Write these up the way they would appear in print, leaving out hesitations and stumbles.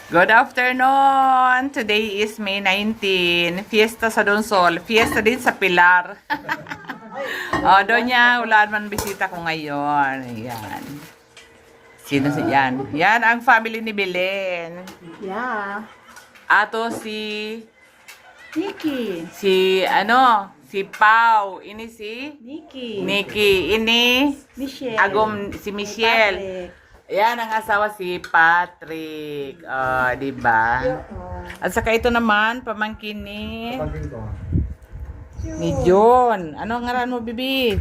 Good afternoon! Today is May 19. Fiesta sa Donsol. Fiesta din sa Pilar. Donya, wala man bisita ko ngayon. Ayan. Sino si yan? Yan ang family ni Belen. Yeah. Ato si... Nikki. Si Pau. Ini si... Nikki. Ini... Michelle. Si Michelle. Yan ang asawa si Patrick. Diba? At saka ito naman, pamangkin ni John. Ano ang ngaran mo, bibi?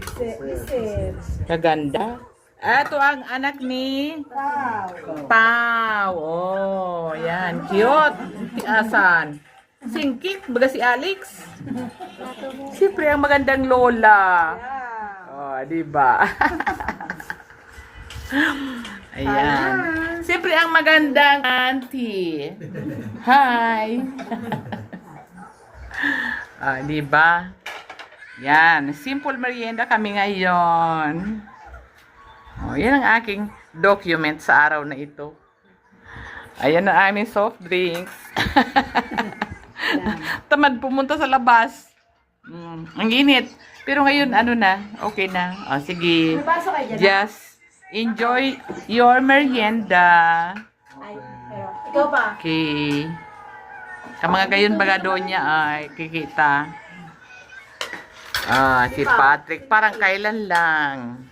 Kaganda. Ito ang anak ni Pau. Oh, yan. Cute. Asan? Singkit. Baga si Alex. Siyempre ang magandang lola. Diba? Ayan. Siyempre ang magandang auntie. Hi. Diba? Yan. Simple merienda kami ngayon. Yan ang aking document sa araw na ito. Ayan ang aming soft drinks. Tamad pumunta sa labas. Ang init. Pero ngayon, okay na. Sige. Just enjoy your merienda. Ikaw ba? Okay. Sa mga gayon baga doon niya ay kikita. Si Patrick parang kailan lang.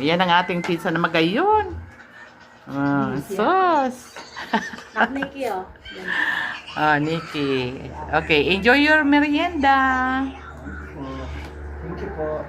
Yan ang ating pizza na magayon. Sauce. Nikki, Nikki. Okay, enjoy your merienda. Thank you po.